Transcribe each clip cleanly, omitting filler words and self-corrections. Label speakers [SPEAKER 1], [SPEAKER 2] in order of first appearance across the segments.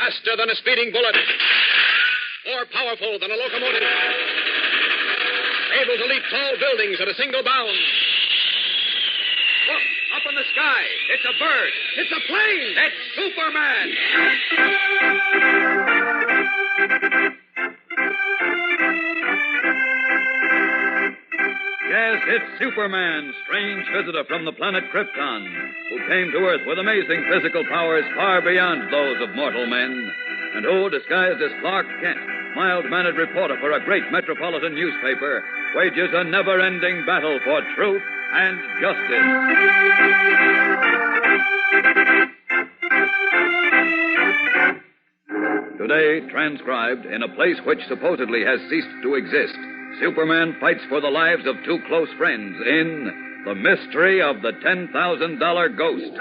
[SPEAKER 1] Faster than a speeding bullet. More powerful than a locomotive. Able to leap tall buildings at a single bound. Look, up in the sky. It's a bird. It's a plane. It's Superman.
[SPEAKER 2] Yes, it's Superman, strange visitor from the planet Krypton, who came to Earth with amazing physical powers far beyond those of mortal men, and who, disguised as Clark Kent, mild-mannered reporter for a great metropolitan newspaper, wages a never-ending battle for truth and justice. Today, transcribed in a place which supposedly has ceased to exist, Superman fights for the lives of two close friends in The Mystery of the $10,000 Ghost.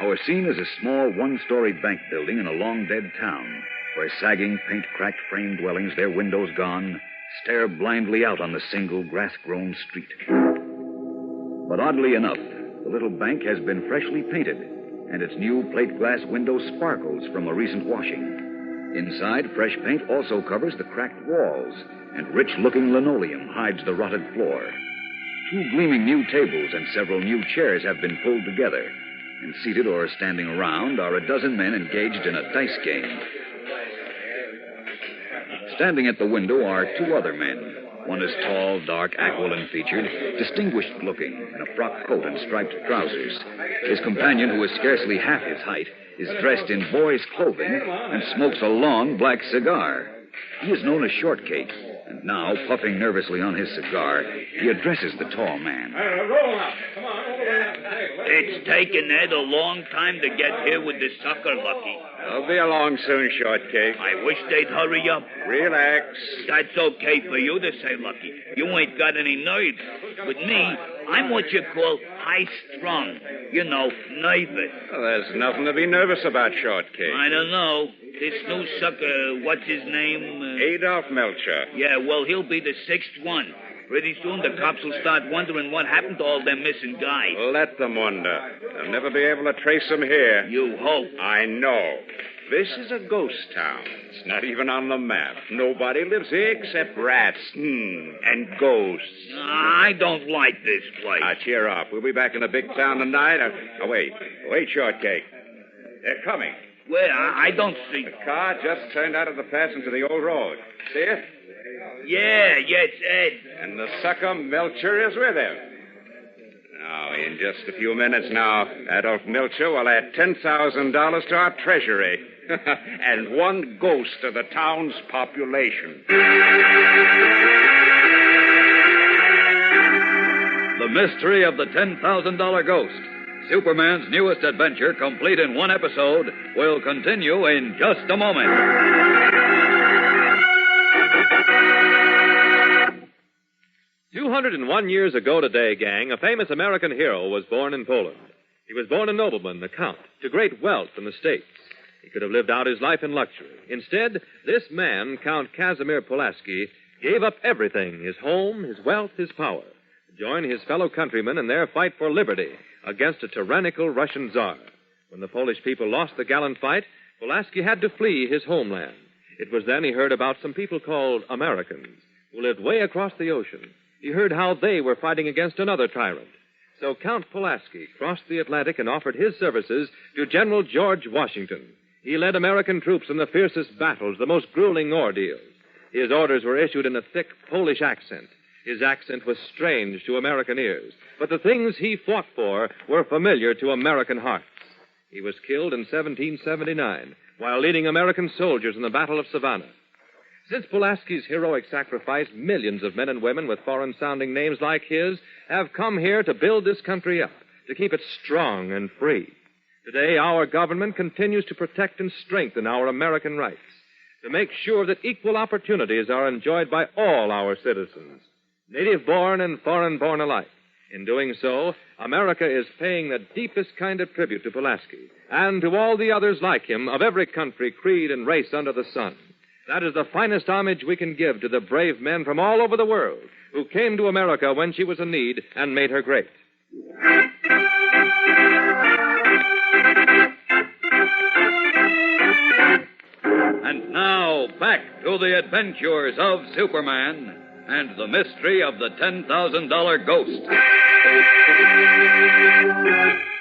[SPEAKER 2] Our scene is a small one-story bank building in a long-dead town, where sagging, paint-cracked frame dwellings, their windows gone, stare blindly out on the single grass-grown street. But oddly enough, the little bank has been freshly painted, and its new plate glass window sparkles from a recent washing. Inside, fresh paint also covers the cracked walls, and rich-looking linoleum hides the rotted floor. Two gleaming new tables and several new chairs have been pulled together, and seated or standing around are a dozen men engaged in a dice game. Standing at the window are two other men. One is tall, dark, aquiline-featured, distinguished-looking, in a frock coat and striped trousers. His companion, who is scarcely half his height, is dressed in boy's clothing and smokes a long black cigar. He is known as Shortcake, and now, puffing nervously on his cigar, he addresses the tall man.
[SPEAKER 3] Roll out. Come on, over there.
[SPEAKER 4] It's taken Ed a long time to get here with the sucker, Lucky.
[SPEAKER 1] I'll be along soon, Shortcake.
[SPEAKER 4] I wish they'd hurry up.
[SPEAKER 1] Relax.
[SPEAKER 4] That's okay for you to say, Lucky. You ain't got any nerves. With me, I'm what you call high-strung. You know, nervous.
[SPEAKER 1] Well, there's nothing to be nervous about, Shortcake.
[SPEAKER 4] I don't know. This new sucker, what's his name?
[SPEAKER 1] Adolf Melcher.
[SPEAKER 4] Yeah, well, he'll be the sixth one. Pretty soon the cops will start wondering what happened to all them missing guys.
[SPEAKER 1] Let them wonder. They'll never be able to trace them here.
[SPEAKER 4] You hope.
[SPEAKER 1] I know. This is a ghost town. It's not even on the map. Nobody lives here except rats. And ghosts.
[SPEAKER 4] I don't like this place.
[SPEAKER 1] Now, cheer up. We'll be back in the big town tonight. Wait, Shortcake. They're coming.
[SPEAKER 4] Where? I don't see.
[SPEAKER 1] The car just turned out of the pass into the old road. See it?
[SPEAKER 4] Yeah, it's Ed.
[SPEAKER 1] And the sucker Melcher is with him. Now, in just a few minutes now, Adolf Melcher will add $10,000 to our treasury. And one ghost to the town's population.
[SPEAKER 2] The Mystery of the $10,000 Ghost. Superman's newest adventure, complete in one episode, will continue in just a moment.
[SPEAKER 5] 201 years ago today, gang, a famous American hero was born in Poland. He was born a nobleman, a count, to great wealth in the States. He could have lived out his life in luxury. Instead, this man, Count Casimir Pulaski, gave up everything, his home, his wealth, his power, to join his fellow countrymen in their fight for liberty against a tyrannical Russian Tsar. When the Polish people lost the gallant fight, Pulaski had to flee his homeland. It was then he heard about some people called Americans, who lived way across the ocean. He heard how they were fighting against another tyrant. So Count Pulaski crossed the Atlantic and offered his services to General George Washington. He led American troops in the fiercest battles, the most grueling ordeals. His orders were issued in a thick Polish accent. His accent was strange to American ears, but the things he fought for were familiar to American hearts. He was killed in 1779 while leading American soldiers in the Battle of Savannah. Since Pulaski's heroic sacrifice, millions of men and women with foreign-sounding names like his have come here to build this country up, to keep it strong and free. Today, our government continues to protect and strengthen our American rights, to make sure that equal opportunities are enjoyed by all our citizens, native-born and foreign-born alike. In doing so, America is paying the deepest kind of tribute to Pulaski and to all the others like him of every country, creed, and race under the sun. That is the finest homage we can give to the brave men from all over the world who came to America when she was in need and made her great.
[SPEAKER 6] through the adventures of Superman and the mystery of the $10,000 ghost.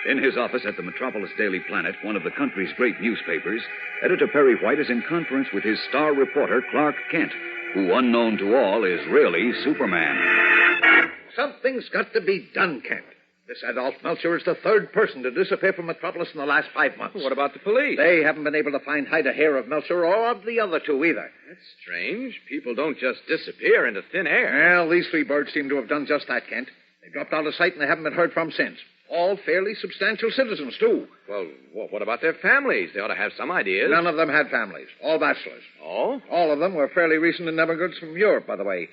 [SPEAKER 2] In his office at the Metropolis Daily Planet, one of the country's great newspapers, Editor Perry White is in conference with his star reporter, Clark Kent, who, unknown to all, is really Superman.
[SPEAKER 7] Something's got to be done, Kent. This Adolf Melcher is the third person to disappear from Metropolis in the last 5 months.
[SPEAKER 3] What about the police?
[SPEAKER 7] They haven't been able to find hide or hair of Melcher or of the other two either.
[SPEAKER 3] That's strange. People don't just disappear into thin air.
[SPEAKER 7] Well, these three birds seem to have done just that, Kent. They dropped out of sight and they haven't been heard from since. All fairly substantial citizens, too.
[SPEAKER 3] Well, what about their families? They ought to have some ideas.
[SPEAKER 7] None of them had families. All bachelors.
[SPEAKER 3] Oh?
[SPEAKER 7] All of them were fairly recent immigrants from Europe, by the way.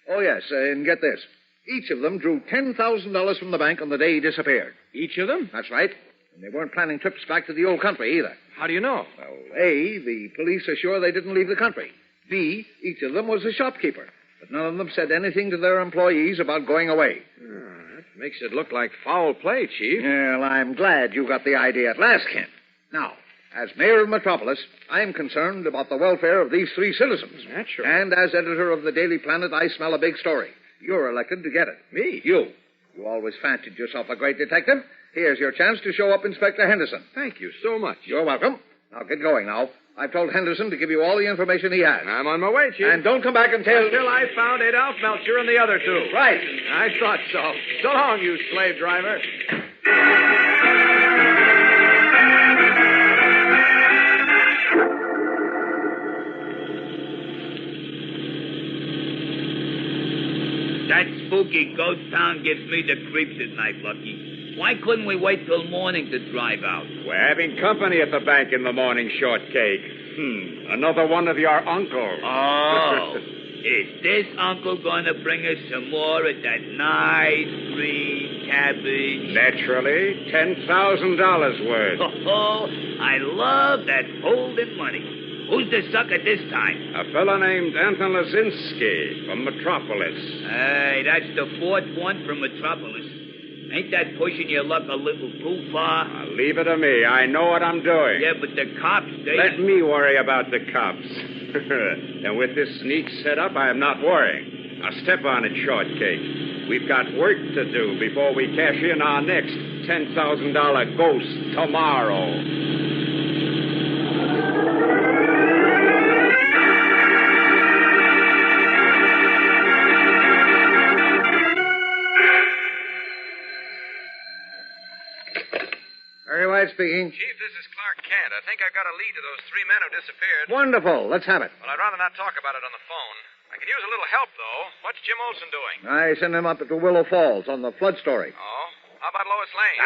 [SPEAKER 7] Oh, yes, and get this. Each of them drew $10,000 from the bank on the day he disappeared.
[SPEAKER 3] Each of them?
[SPEAKER 7] That's right. And they weren't planning trips back to the old country either.
[SPEAKER 3] How do you know?
[SPEAKER 7] Well, A, the police are sure they didn't leave the country. B, each of them was a shopkeeper. But none of them said anything to their employees about going away.
[SPEAKER 3] That makes it look like foul play, Chief.
[SPEAKER 7] Well, I'm glad you got the idea at last, Kent. Now, as mayor of Metropolis, I'm concerned about the welfare of these three citizens.
[SPEAKER 3] Naturally.
[SPEAKER 7] And as editor of the Daily Planet, I smell a big story. You're elected to get it.
[SPEAKER 3] Me?
[SPEAKER 7] You. You always fancied yourself a great detective. Here's your chance to show up Inspector Henderson.
[SPEAKER 3] Thank you so much.
[SPEAKER 7] You're welcome. Now, get going now. I've told Henderson to give you all the information he has.
[SPEAKER 3] I'm on my way, Chief.
[SPEAKER 7] And don't come back until...
[SPEAKER 3] Until I found Adolf Melcher and the other two.
[SPEAKER 7] Right.
[SPEAKER 3] I thought so. So long, you slave driver.
[SPEAKER 4] That spooky ghost town gives me the creeps at night, Lucky. Why couldn't we wait till morning to drive out?
[SPEAKER 1] We're having company at the bank in the morning, Shortcake. Another one of your uncles.
[SPEAKER 4] Oh, is this uncle going to bring us some more of that nice green cabbage?
[SPEAKER 1] Naturally, $10,000 worth.
[SPEAKER 4] Oh, I love that folding money. Who's the sucker this time?
[SPEAKER 1] A fellow named Anton Lazinski from Metropolis.
[SPEAKER 4] Hey, that's the fourth one from Metropolis. Ain't that pushing your luck a little too far?
[SPEAKER 1] Leave it to me. I know what I'm doing.
[SPEAKER 4] Yeah, but the cops, they...
[SPEAKER 1] Let me worry about the cops. And with this sneak set up, I am not worrying. Now step on it, Shortcake. We've got work to do before we cash in our next $10,000 ghost tomorrow.
[SPEAKER 7] Very White speaking.
[SPEAKER 3] Chief, this is Clark Kent. I think I've got a lead to those three men who disappeared.
[SPEAKER 7] Wonderful. Let's have it.
[SPEAKER 3] Well, I'd rather not talk about it on the phone. I can use a little help, though. What's Jim Olson doing?
[SPEAKER 7] I sent him up to Willow Falls on the flood story.
[SPEAKER 3] Oh? How about Lois Lane?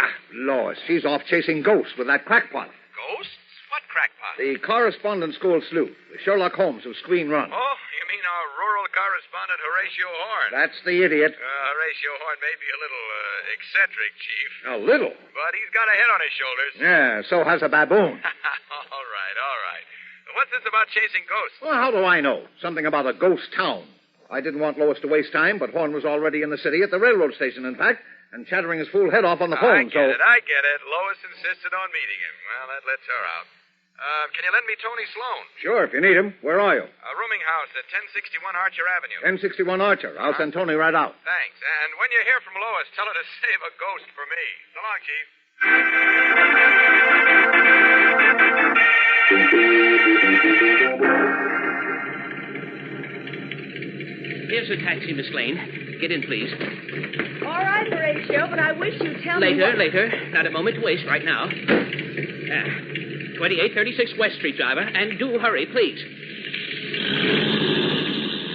[SPEAKER 7] Lois, she's off chasing ghosts with that crackpot.
[SPEAKER 3] Ghosts? What crackpot?
[SPEAKER 7] The correspondence school sleuth, the Sherlock Holmes of Screen Run.
[SPEAKER 3] Oh, you mean our rural correspondent, Horatio Horn?
[SPEAKER 7] That's the idiot.
[SPEAKER 3] Horatio Horn may be a little eccentric, Chief.
[SPEAKER 7] A little.
[SPEAKER 3] But he's got a head on his shoulders.
[SPEAKER 7] Yeah, so has a baboon.
[SPEAKER 3] All right. What's this about chasing ghosts?
[SPEAKER 7] Well, how do I know? Something about a ghost town. I didn't want Lois to waste time, but Horn was already in the city at the railroad station, in fact, and chattering his fool head off on the phone,
[SPEAKER 3] I get it. Lois insisted on meeting him. Well, that lets her out. Can you lend me Tony Sloan?
[SPEAKER 7] Sure, if you need him. Where are you?
[SPEAKER 3] A rooming house at 1061 Archer Avenue.
[SPEAKER 7] 1061 Archer. I'll send Tony right out.
[SPEAKER 3] Thanks. And when you hear from Lois, tell her to save a ghost for me. So long, Chief.
[SPEAKER 8] Here's a taxi, Miss Lane. Get in, please.
[SPEAKER 9] All right, Horatio, but I wish you'd tell me...
[SPEAKER 8] Later. Not a moment to waste right now. 2836 West Street, driver. And do hurry, please.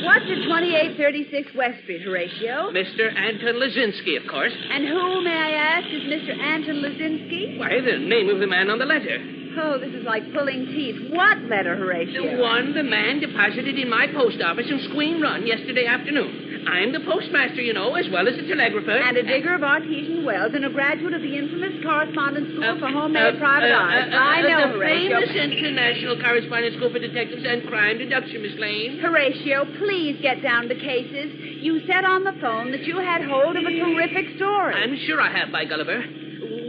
[SPEAKER 9] What's at 2836 West Street, Horatio?
[SPEAKER 8] Mr. Anton Lazinski, of course.
[SPEAKER 9] And who, may I ask, is Mr. Anton Lazinski?
[SPEAKER 8] Why, the name of the man on the letter.
[SPEAKER 9] Oh, this is like pulling teeth. What letter, Horatio?
[SPEAKER 8] The one the man deposited in my post office in Squeen Run yesterday afternoon. I'm the postmaster, you know, as well as the telegrapher.
[SPEAKER 9] And a digger of artesian wells and a graduate of the infamous Correspondence School for Homemade Private Eyes. I know,
[SPEAKER 8] the
[SPEAKER 9] Horatio.
[SPEAKER 8] famous International Correspondence School for Detectives and Crime Deduction, Miss Lane.
[SPEAKER 9] Horatio, please get down to cases. You said on the phone that you had hold of a terrific story.
[SPEAKER 8] I'm sure I have, by Gulliver.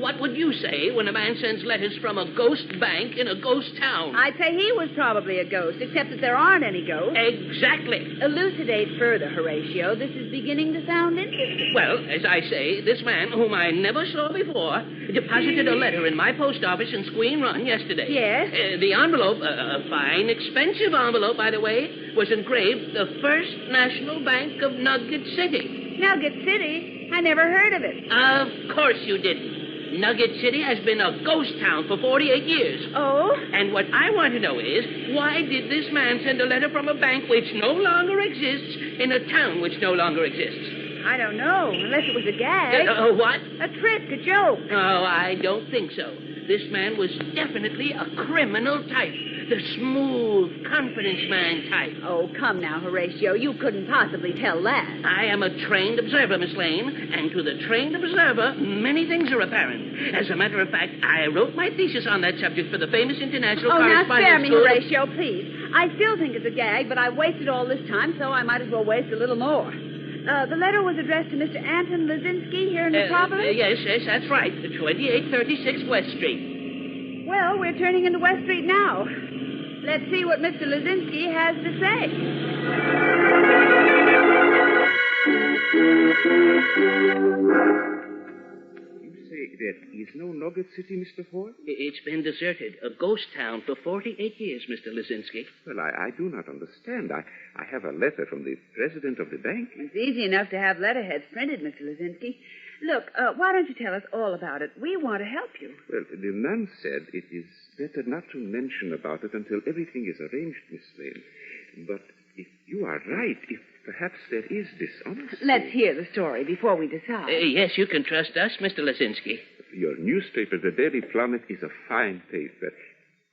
[SPEAKER 8] what would you say when a man sends letters from a ghost bank in a ghost town?
[SPEAKER 9] I'd say he was probably a ghost, except that there aren't any ghosts.
[SPEAKER 8] Exactly.
[SPEAKER 9] Elucidate further, Horatio. This is beginning to sound interesting.
[SPEAKER 8] Well, as I say, this man, whom I never saw before, deposited a letter in my post office in Squeen Run yesterday.
[SPEAKER 9] Yes?
[SPEAKER 8] The envelope, a fine, expensive envelope, by the way, was engraved the First National Bank of Nugget City.
[SPEAKER 9] Nugget City? I never heard of it.
[SPEAKER 8] Of course you didn't. Nugget City has been a ghost town for 48 years.
[SPEAKER 9] Oh?
[SPEAKER 8] And what I want to know is, why did this man send a letter from a bank which no longer exists in a town which no longer exists?
[SPEAKER 9] I don't know, unless it was a gag.
[SPEAKER 8] What?
[SPEAKER 9] A trick, a joke.
[SPEAKER 8] Oh, I don't think so. This man was definitely a criminal type. The smooth, confidence man type.
[SPEAKER 9] Oh, come now, Horatio. You couldn't possibly tell that.
[SPEAKER 8] I am a trained observer, Miss Lane, and to the trained observer, many things are apparent. As a matter of fact, I wrote my thesis on that subject for the famous International
[SPEAKER 9] Oh, now
[SPEAKER 8] Correspondence
[SPEAKER 9] spare me,
[SPEAKER 8] School.
[SPEAKER 9] Horatio, please. I still think it's a gag, but I've wasted all this time, so I might as well waste a little more. The letter was addressed to Mr. Anton Lazinski here in Metropolis?
[SPEAKER 8] Yes, that's right. 2836 West Street.
[SPEAKER 9] Well, we're turning into West Street now. Let's see what Mr. Lazinski has to say.
[SPEAKER 1] You say there is no Nugget City, Mr. Ford?
[SPEAKER 8] It's been deserted. A ghost town for 48 years, Mr. Lazinski.
[SPEAKER 1] Well, I do not understand. I have a letter from the president of the bank.
[SPEAKER 9] It's easy enough to have letterheads printed, Mr. Lazinski. Look, why don't you tell us all about it? We want to help you.
[SPEAKER 1] Well, the man said it is better not to mention about it until everything is arranged, Miss Lane. But if you are right, if perhaps there is dishonesty...
[SPEAKER 9] Let's hear the story before we decide.
[SPEAKER 8] Yes, you can trust us, Mr. Lazinski.
[SPEAKER 1] Your newspaper, the Daily Planet, is a fine paper.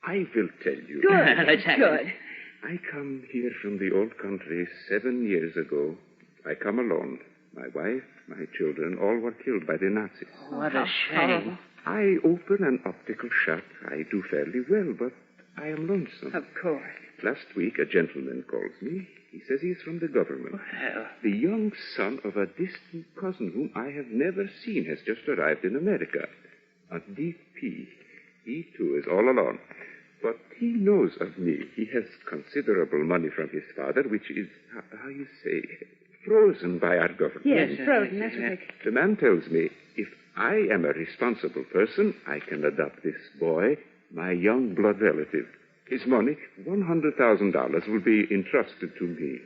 [SPEAKER 1] I will tell you.
[SPEAKER 9] Good.
[SPEAKER 8] Let's have
[SPEAKER 9] Good.
[SPEAKER 8] it.
[SPEAKER 1] I come here from the old country 7 years ago. I come alone. My wife, my children, all were killed by the Nazis.
[SPEAKER 8] What a shame.
[SPEAKER 1] I open an optical shop. I do fairly well, but I am lonesome.
[SPEAKER 9] Of course.
[SPEAKER 1] Last week, a gentleman calls me. He says he's from the government.
[SPEAKER 8] Well,
[SPEAKER 1] The young son of a distant cousin whom I have never seen has just arrived in America. A DP. He, too, is all alone. But he knows of me. He has considerable money from his father, which is, how you say, frozen by our government.
[SPEAKER 9] Yes, frozen. That's what
[SPEAKER 1] The man tells me if I am a responsible person, I can adopt this boy, my young blood relative. His money, $100,000, will be entrusted to me.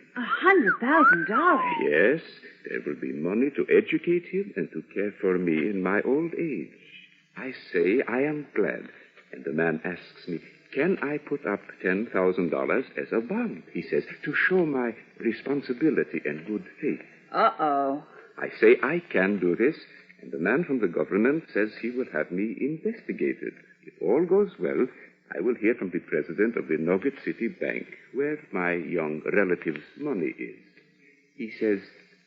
[SPEAKER 9] $100,000?
[SPEAKER 1] Yes, there will be money to educate him and to care for me in my old age. I say I am glad. And the man asks me, can I put up $10,000 as a bond? He says, to show my responsibility and good faith.
[SPEAKER 9] Uh-oh.
[SPEAKER 1] I say I can do this, and the man from the government says he will have me investigated. If all goes well, I will hear from the president of the Nugget City Bank, where my young relative's money is. He says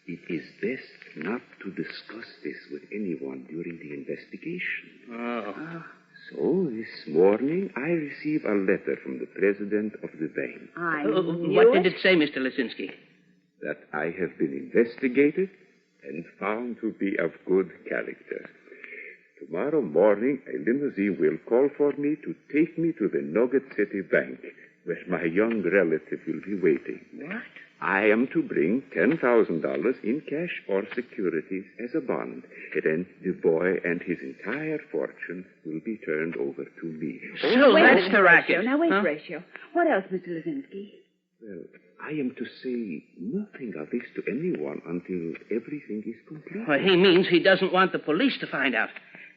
[SPEAKER 1] it is best not to discuss this with anyone during the investigation.
[SPEAKER 8] oh.
[SPEAKER 1] So, this morning, I receive a letter from the president of the bank
[SPEAKER 9] I
[SPEAKER 8] What did it say, Mr. Lazinski?
[SPEAKER 1] that I have been investigated and found to be of good character. Tomorrow morning, a limousine will call for me to take me to the Nugget City Bank, where my young relative will be waiting.
[SPEAKER 8] What?
[SPEAKER 1] I am to bring $10,000 in cash or securities as a bond. Then the boy and his entire fortune will be turned over to me.
[SPEAKER 8] So
[SPEAKER 9] Wait a
[SPEAKER 8] that's
[SPEAKER 9] minute,
[SPEAKER 8] the racket.
[SPEAKER 9] Horatio. Now, wait,
[SPEAKER 8] Huh?
[SPEAKER 9] Horatio. What else, Mr. Lazinski?
[SPEAKER 1] Well, I am to say nothing of this to anyone until everything is complete.
[SPEAKER 8] Well, he means he doesn't want the police to find out.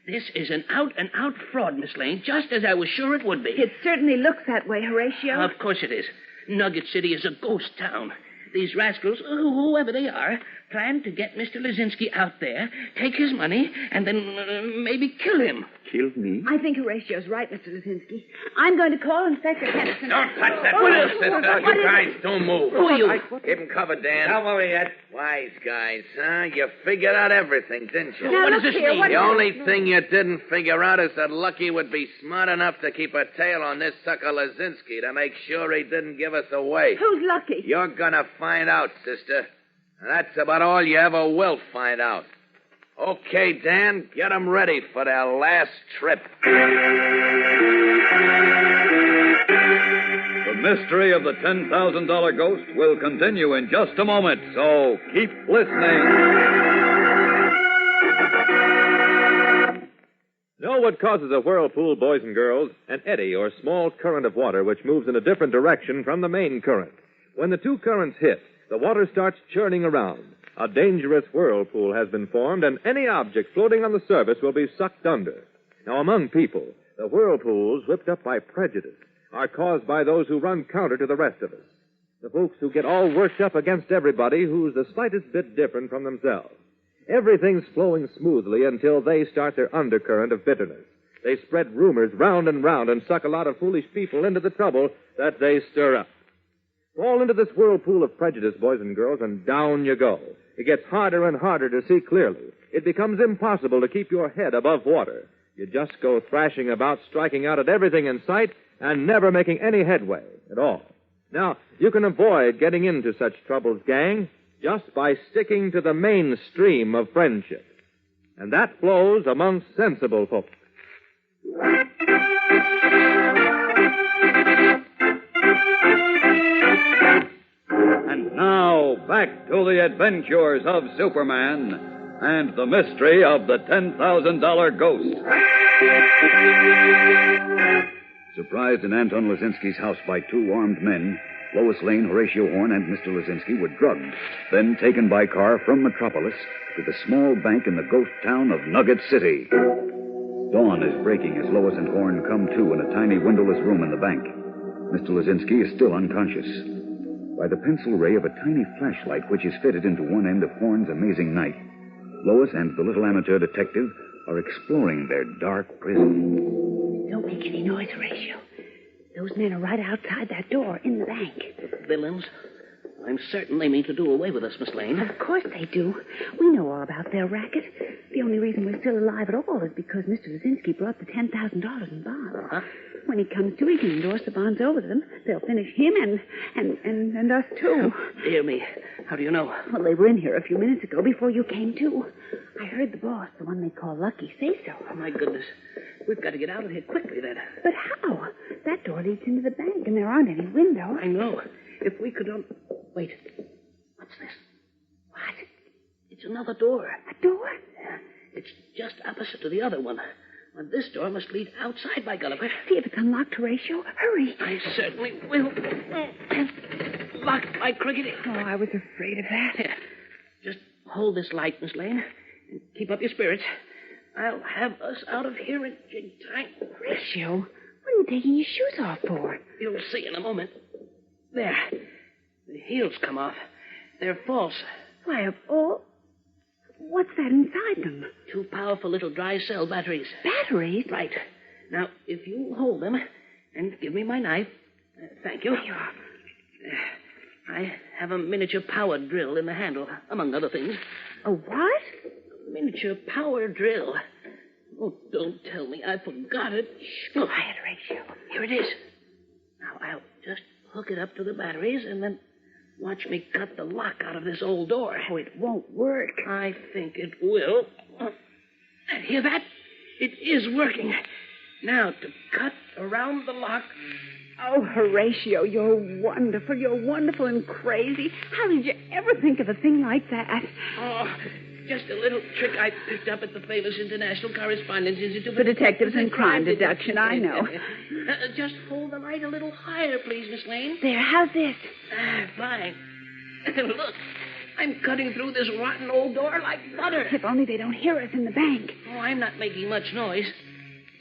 [SPEAKER 8] This is an out-and-out fraud, Miss Lane, just as I was sure it would be.
[SPEAKER 9] It certainly looks that way, Horatio.
[SPEAKER 8] Of course it is. Nugget City is a ghost town. These rascals, whoever they are, plan to get Mr. Lazinski out there, take his money, and then maybe kill him.
[SPEAKER 1] Kill me?
[SPEAKER 9] I think Horatio's right, Mr. Lazinski. I'm going to call Inspector Henderson.
[SPEAKER 3] Don't touch that
[SPEAKER 9] What
[SPEAKER 3] fellow,
[SPEAKER 9] is-
[SPEAKER 3] sister.
[SPEAKER 9] what
[SPEAKER 3] You
[SPEAKER 9] is-
[SPEAKER 3] guys don't move.
[SPEAKER 8] Who are you?
[SPEAKER 3] Keep him covered, Dan.
[SPEAKER 10] Don't worry yet.
[SPEAKER 3] Wise guys, huh? You figured out everything, didn't you?
[SPEAKER 9] Now,
[SPEAKER 8] What
[SPEAKER 9] look
[SPEAKER 8] does this
[SPEAKER 9] here,
[SPEAKER 8] mean?
[SPEAKER 9] what
[SPEAKER 3] The
[SPEAKER 9] is-
[SPEAKER 3] only thing you didn't figure out is that Lucky would be smart enough to keep a tail on this sucker Lazinski to make sure he didn't give us away.
[SPEAKER 9] Who's lucky?
[SPEAKER 3] You're gonna find out, sister. And that's about all you ever will find out. Okay, Dan, get 'em ready for their last trip.
[SPEAKER 6] The mystery of the $10,000 ghost will continue in just a moment, so keep listening.
[SPEAKER 5] Know what causes a whirlpool, boys and girls? An eddy or small current of water which moves in a different direction from the main current. When the two currents hit, the water starts churning around. A dangerous whirlpool has been formed, and any object floating on the surface will be sucked under. Now, among people, the whirlpools, whipped up by prejudice, are caused by those who run counter to the rest of us. The folks who get all worked up against everybody who's the slightest bit different from themselves. Everything's flowing smoothly until they start their undercurrent of bitterness. They spread rumors round and round and suck a lot of foolish people into the trouble that they stir up. Fall into this whirlpool of prejudice, boys and girls, and down you go. It gets harder and harder to see clearly. It becomes impossible to keep your head above water. You just go thrashing about, striking out at everything in sight, and never making any headway at all. Now, you can avoid getting into such troubles, gang, just by sticking to the mainstream of friendship. And that flows amongst sensible folks.
[SPEAKER 6] And now, back to the adventures of Superman and the mystery of the $10,000 ghost.
[SPEAKER 2] Surprised in Anton Lazinski's house by two armed men, Lois Lane, Horatio Horn, and Mr. Lazinski were drugged, then taken by car from Metropolis to the small bank in the ghost town of Nugget City. Dawn is breaking as Lois and Horn come to in a tiny windowless room in the bank. Mr. Lazinski is still unconscious. By the pencil ray of a tiny flashlight which is fitted into one end of Horn's amazing knife, Lois and the little amateur detective are exploring their dark prison.
[SPEAKER 9] Don't make any noise, Horatio. Those men are right outside that door in the bank.
[SPEAKER 8] Villains. I'm certain they mean to do away with us, Miss Lane.
[SPEAKER 9] Of course they do. We know all about their racket. The only reason we're still alive at all is because Mr. Lazinski brought the $10,000 in bonds.
[SPEAKER 8] Uh-huh.
[SPEAKER 9] When he comes to, he can endorse the bonds over to them. They'll finish him and us, too.
[SPEAKER 8] Dear me. How do you know?
[SPEAKER 9] Well, they were in here a few minutes ago before you came to. I heard the boss, the one they call Lucky, say so.
[SPEAKER 8] Oh, my goodness. We've got to get out of here quickly, then.
[SPEAKER 9] But how? That door leads into the bank, and there aren't any windows.
[SPEAKER 8] I know. If we could... Wait. What's this?
[SPEAKER 9] What?
[SPEAKER 8] It's another door.
[SPEAKER 9] A door?
[SPEAKER 8] Yeah. It's just opposite to the other one. Well, this door must lead outside, by Gulliver.
[SPEAKER 9] See if it's unlocked, Horatio. Hurry.
[SPEAKER 8] I certainly will. Locked by cricket.
[SPEAKER 9] Oh, I was afraid of that.
[SPEAKER 8] Here. Just hold this light, Miss Lane, and keep up your spirits. I'll have us out of here in jig time.
[SPEAKER 9] Horatio, what are you taking your shoes off for?
[SPEAKER 8] You'll see in a moment. There. The heels come off. They're false.
[SPEAKER 9] Why, of all... What's that inside them?
[SPEAKER 8] Two powerful little dry cell batteries.
[SPEAKER 9] Batteries?
[SPEAKER 8] Right. Now, if you hold them and give me my knife. Thank you. I have a miniature power drill in the handle, among other things.
[SPEAKER 9] A what?
[SPEAKER 8] Miniature power drill. Oh, don't tell me I forgot it.
[SPEAKER 9] Shh, quiet, Horatio.
[SPEAKER 8] Here it is. Now, I'll just hook it up to the batteries and then watch me cut the lock out of this old door.
[SPEAKER 9] Oh, it won't work.
[SPEAKER 8] I think it will. Hear that? It is working. Now, to cut around the lock.
[SPEAKER 9] Oh, Horatio, you're wonderful. You're wonderful and crazy. How did you ever think of a thing like that?
[SPEAKER 8] Oh, just a little trick I picked up at the famous International Correspondence Institute
[SPEAKER 9] for Detectives and Crime Deduction, I know.
[SPEAKER 8] Just hold the light a little higher, please, Miss Lane.
[SPEAKER 9] There, how's this?
[SPEAKER 8] Fine. Look, I'm cutting through this rotten old door like butter.
[SPEAKER 9] If only they don't hear us in the bank.
[SPEAKER 8] Oh, I'm not making much noise.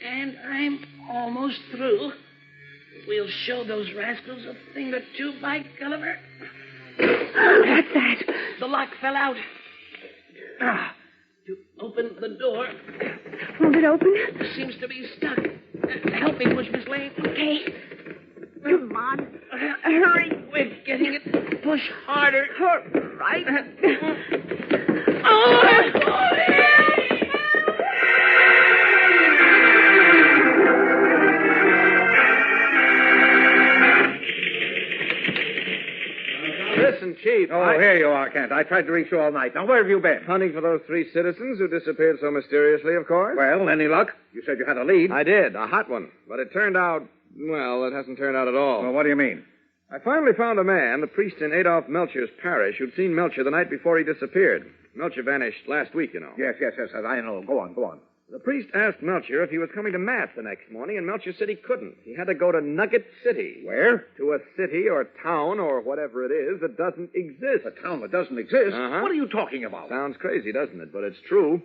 [SPEAKER 8] And I'm almost through. We'll show those rascals a thing or two, by Gulliver.
[SPEAKER 9] What's that?
[SPEAKER 8] The lock fell out. To open the door.
[SPEAKER 9] Won't it open?
[SPEAKER 8] It seems to be stuck. Help me push, Miss Lane.
[SPEAKER 9] Okay. Come on. Hurry.
[SPEAKER 8] We're getting it. Push harder.
[SPEAKER 9] All right.
[SPEAKER 6] This
[SPEAKER 3] listen, Chief.
[SPEAKER 7] Here you are, Kent. I tried to reach you all night. Now, where have you been?
[SPEAKER 3] Hunting for those 3 citizens who disappeared so mysteriously, of course.
[SPEAKER 7] Well, any luck? You said you had a lead.
[SPEAKER 3] I did, a hot one. But it turned out, well, it hasn't turned out at all.
[SPEAKER 7] Well, what do you mean?
[SPEAKER 3] I finally found a man, the priest in Adolf Melcher's parish, who'd seen Melcher the night before he disappeared. Melcher vanished last week, you know.
[SPEAKER 7] Yes, I know. Go on.
[SPEAKER 3] The priest asked Melcher if he was coming to Mass the next morning, and Melcher said he couldn't. He had to go to Nugget City.
[SPEAKER 7] Where?
[SPEAKER 3] To a city or town or whatever it is that doesn't exist.
[SPEAKER 7] A town that doesn't exist?
[SPEAKER 3] Uh-huh.
[SPEAKER 7] What are you talking about?
[SPEAKER 3] Sounds crazy, doesn't it? But it's true.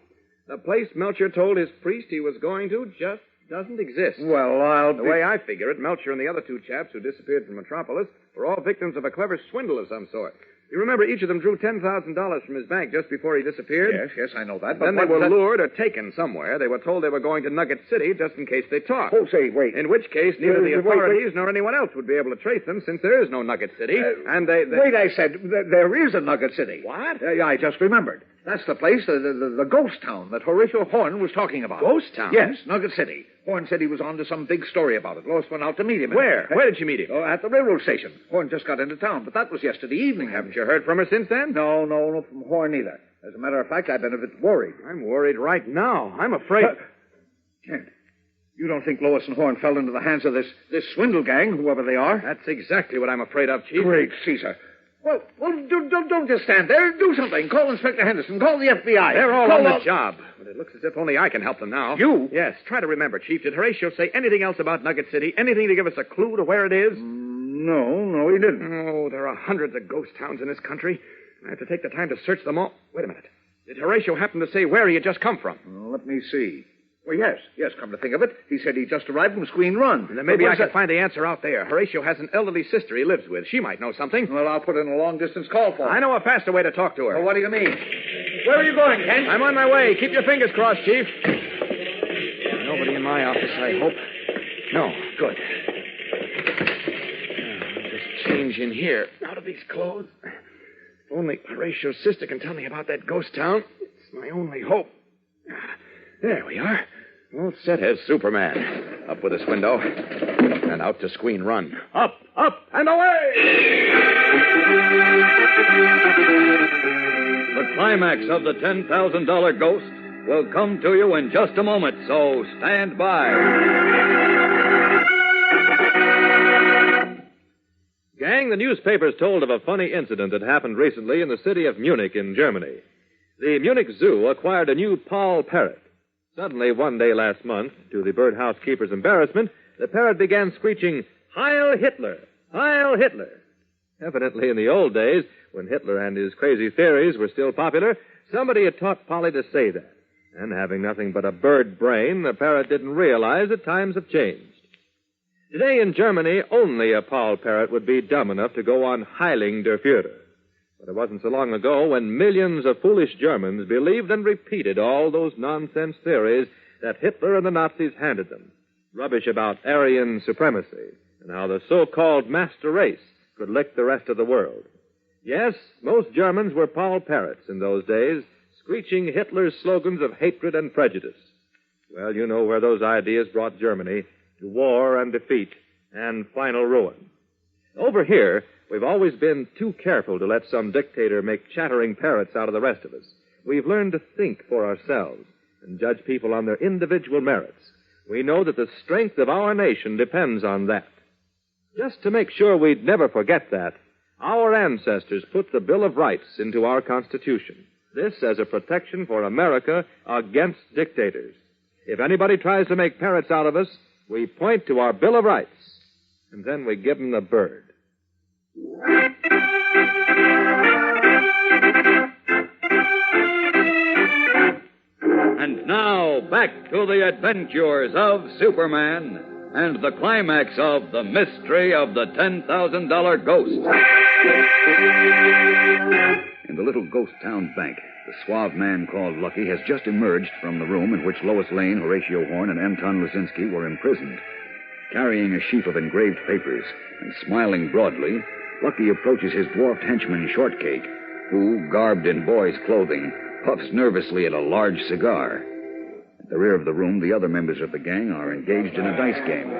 [SPEAKER 3] The place Melcher told his priest he was going to just doesn't exist.
[SPEAKER 7] Well,
[SPEAKER 3] The way I figure it, Melcher and the other 2 chaps who disappeared from Metropolis were all victims of a clever swindle of some sort. You remember each of them drew $10,000 from his bank just before he disappeared?
[SPEAKER 7] Yes, I know that.
[SPEAKER 3] Then they were lured or taken somewhere. They were told they were going to Nugget City just in case they talked.
[SPEAKER 7] Oh, say, wait.
[SPEAKER 3] In which case, neither the
[SPEAKER 7] Wait.
[SPEAKER 3] authorities nor anyone else would be able to trace them since there is no Nugget City. And they...
[SPEAKER 7] Wait, I said, there is a Nugget City.
[SPEAKER 3] What?
[SPEAKER 7] Yeah, I just remembered. That's the place, the ghost town that Horatio Horn was talking about.
[SPEAKER 3] Ghost town?
[SPEAKER 7] Yes, Nugget City. Horn said he was on to some big story about it. Lois went out to meet him.
[SPEAKER 3] Where? Where did you meet him?
[SPEAKER 7] Oh, at the railroad station. Horn just got into town, but that was yesterday evening.
[SPEAKER 3] Haven't you heard from her since then?
[SPEAKER 7] No, from Horn either. As a matter of fact, I've been a bit worried.
[SPEAKER 3] I'm worried right now. I'm afraid...
[SPEAKER 7] Kent, you don't think Lois and Horn fell into the hands of this swindle gang, whoever they are?
[SPEAKER 3] That's exactly what I'm afraid of, Chief.
[SPEAKER 7] Great Caesar. Well, don't just stand there. Do something. Call Inspector Henderson. Call the FBI.
[SPEAKER 3] They're all on the job. But it looks as if only I can help them now.
[SPEAKER 7] You?
[SPEAKER 3] Yes. Try to remember, Chief. Did Horatio say anything else about Nugget City? Anything to give us a clue to where it is?
[SPEAKER 7] No, he didn't.
[SPEAKER 3] Oh, there are hundreds of ghost towns in this country. I have to take the time to search them all. Wait a minute. Did Horatio happen to say where he had just come from?
[SPEAKER 7] Let me see. Well, yes, come to think of it. He said he just arrived from Squeen Run.
[SPEAKER 3] Then maybe I can find the answer out there. Horatio has an elderly sister he lives with. She might know something.
[SPEAKER 7] Well, I'll put in a long-distance call for her.
[SPEAKER 3] I know a faster way to talk to her.
[SPEAKER 7] Well, what do you mean? Where are you going, Kent?
[SPEAKER 3] I'm on my way. Keep your fingers crossed, Chief. Nobody in my office, I hope. No, good. I'll just change in here out of these clothes. If only Horatio's sister can tell me about that ghost town. It's my only hope. There we are. All set as Superman. Up with this window. And out to Squeen Run. Up, and away!
[SPEAKER 6] The climax of the $10,000 ghost will come to you in just a moment, so stand by.
[SPEAKER 5] Gang, the newspapers told of a funny incident that happened recently in the city of Munich in Germany. The Munich Zoo acquired a new Paul parrot. Suddenly, one day last month, to the birdhouse keeper's embarrassment, the parrot began screeching, "Heil Hitler! Heil Hitler!" Evidently, in the old days, when Hitler and his crazy theories were still popular, somebody had taught Polly to say that. And having nothing but a bird brain, the parrot didn't realize that times have changed. Today in Germany, only a Paul parrot would be dumb enough to go on Heiling der Führer. But it wasn't so long ago when millions of foolish Germans believed and repeated all those nonsense theories that Hitler and the Nazis handed them. Rubbish about Aryan supremacy and how the so-called master race could lick the rest of the world. Yes, most Germans were Paul parrots in those days, screeching Hitler's slogans of hatred and prejudice. Well, you know where those ideas brought Germany, to war and defeat and final ruin. Over here, we've always been too careful to let some dictator make chattering parrots out of the rest of us. We've learned to think for ourselves and judge people on their individual merits. We know that the strength of our nation depends on that. Just to make sure we'd never forget that, our ancestors put the Bill of Rights into our Constitution. This as a protection for America against dictators. If anybody tries to make parrots out of us, we point to our Bill of Rights, and then we give them the bird.
[SPEAKER 6] And now, back to the adventures of Superman and the climax of the mystery of the $10,000 ghost.
[SPEAKER 2] In the little ghost town bank, the suave man called Lucky has just emerged from the room in which Lois Lane, Horatio Horn, and Anton Lazinski were imprisoned. Carrying a sheaf of engraved papers and smiling broadly, Lucky approaches his dwarfed henchman, Shortcake, who, garbed in boy's clothing, puffs nervously at a large cigar. At the rear of the room, the other members of the gang are engaged in a dice game.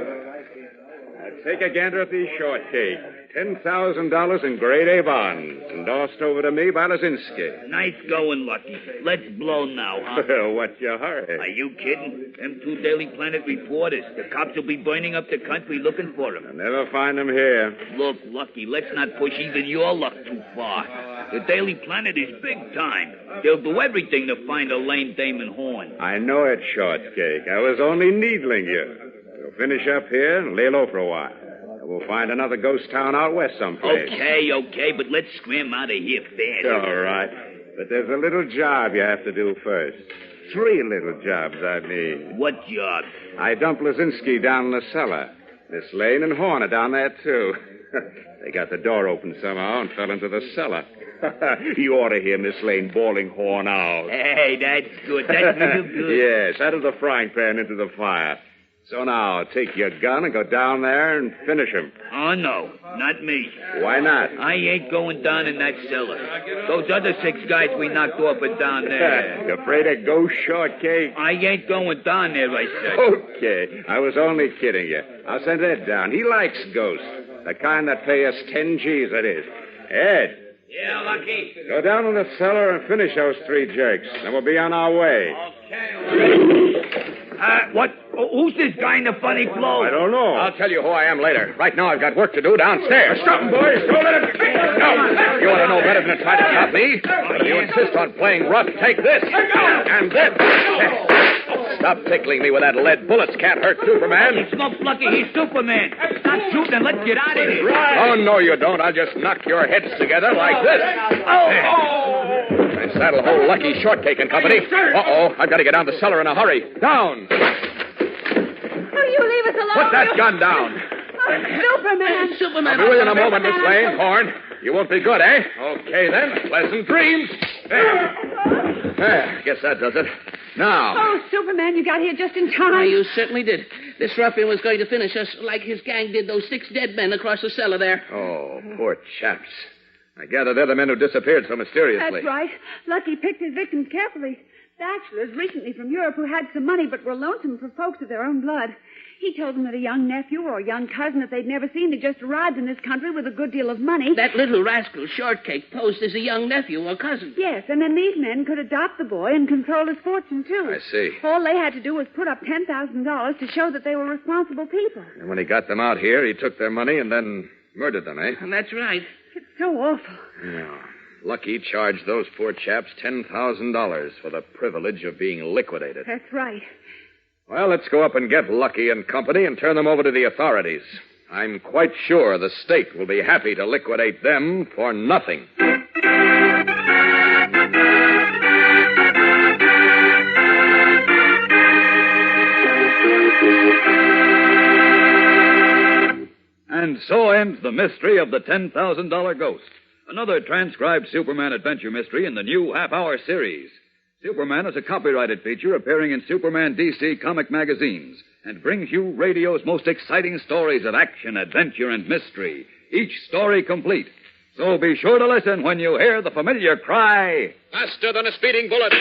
[SPEAKER 1] Take a gander at these shortcake. $10,000 in grade A bonds, endorsed over to me by Lazinski.
[SPEAKER 4] Nice going, Lucky. Let's blow now, huh?
[SPEAKER 1] Well, what's your hurry?
[SPEAKER 4] Are you kidding? Them two Daily Planet reporters. The cops will be burning up the country looking for them.
[SPEAKER 1] I'll never find them here.
[SPEAKER 4] Look, Lucky, let's not push even your luck too far. The Daily Planet is big time. They'll do everything to find Elaine Damon Horn.
[SPEAKER 1] I know it, Shortcake. I was only needling you. We'll finish up here and lay low for a while. We'll find another ghost town out west someplace.
[SPEAKER 4] Okay, but let's scram out of here fast.
[SPEAKER 1] All right. But there's a little job you have to do first. 3 little jobs I need.
[SPEAKER 4] What job?
[SPEAKER 1] I dumped Lazinski down in the cellar. Miss Lane and Horn are down there, too. They got the door open somehow and fell into the cellar. You ought to hear Miss Lane bawling Horn out.
[SPEAKER 4] Hey, that's good. That's real good.
[SPEAKER 1] Yes, out of the frying pan into the fire. So now, take your gun and go down there and finish him.
[SPEAKER 4] Oh, no, not me.
[SPEAKER 1] Why not?
[SPEAKER 4] I ain't going down in that cellar. Those other 6 guys we knocked off are down there.
[SPEAKER 1] You afraid of ghost, Shortcake?
[SPEAKER 4] I ain't going down there, I said.
[SPEAKER 1] Okay, I was only kidding you. I'll send Ed down. He likes ghosts. The kind that pay us 10 G's, that is. Ed.
[SPEAKER 4] Yeah, Lucky.
[SPEAKER 1] Go down in the cellar and finish those 3 jerks. Then we'll be on our way.
[SPEAKER 4] What? Who's this guy in the funny clothes?
[SPEAKER 1] I don't know.
[SPEAKER 3] I'll tell you who I am later. Right now, I've got work to do downstairs.
[SPEAKER 1] Stop him, boys. Don't let him...
[SPEAKER 3] No, you ought to know better than to try to stop me. But if you insist on playing rough, take this. And this. Stop tickling me with that lead. Bullets can't hurt Superman.
[SPEAKER 4] He smokes Lucky. He's Superman. Stop shooting and let's get out of here.
[SPEAKER 3] Oh, no, you don't. I'll just knock your heads together like this. And that'll hold Lucky, Shortcake and company. Uh-oh, I've got to get down the cellar in a hurry. Down.
[SPEAKER 9] Oh, you leave us alone.
[SPEAKER 3] Put that gun down.
[SPEAKER 9] Superman.
[SPEAKER 8] Superman.
[SPEAKER 3] I'll be with you in a moment, Miss Lane. Horn. You won't be good, eh? Okay, then. Pleasant dreams. There, guess that does it. Now.
[SPEAKER 9] Oh, Superman, you got here just in time.
[SPEAKER 8] Why, you certainly did. This ruffian was going to finish us like his gang did those 6 dead men across the cellar there.
[SPEAKER 3] Oh, poor chaps. I gather they're the men who disappeared so mysteriously.
[SPEAKER 9] That's right. Lucky picked his victims carefully. Bachelors recently from Europe who had some money but were lonesome for folks of their own blood. He told them that a young nephew or a young cousin that they'd never seen had just arrived in this country with a good deal of money.
[SPEAKER 8] That little rascal, Shortcake, posed as a young nephew or cousin.
[SPEAKER 9] Yes, and then these men could adopt the boy and control his fortune, too.
[SPEAKER 3] I see.
[SPEAKER 9] All they had to do was put up $10,000 to show that they were responsible people.
[SPEAKER 3] And when he got them out here, he took their money and then murdered them, eh?
[SPEAKER 8] And that's right.
[SPEAKER 9] It's so awful.
[SPEAKER 3] Yeah. Lucky charged those poor chaps $10,000 for the privilege of being liquidated.
[SPEAKER 9] That's right.
[SPEAKER 3] Well, let's go up and get Lucky and company and turn them over to the authorities. I'm quite sure the state will be happy to liquidate them for nothing. And so ends the mystery of the $10,000 ghost. Another transcribed Superman adventure mystery in the new half-hour series. Superman is a copyrighted feature appearing in Superman DC comic magazines and brings you radio's most exciting stories of action, adventure, and mystery, each story complete. So be sure to listen when you hear the familiar cry...
[SPEAKER 10] Faster than a speeding bullet.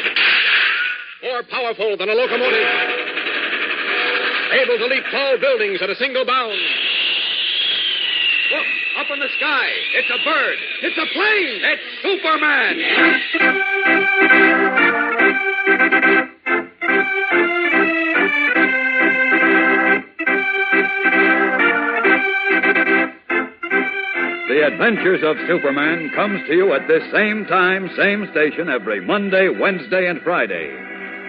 [SPEAKER 10] More powerful than a locomotive. Able to leap tall buildings at a single bound. Look, up in the sky. It's a bird. It's a plane. It's Superman. The Adventures of Superman comes to you at this same time, same station every Monday, Wednesday, and Friday.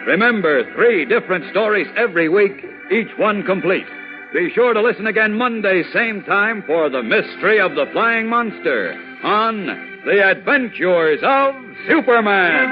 [SPEAKER 10] Remember, 3 different stories every week, each one complete. Be sure to listen again Monday, same time, for the mystery of the flying monster on The Adventures of Superman.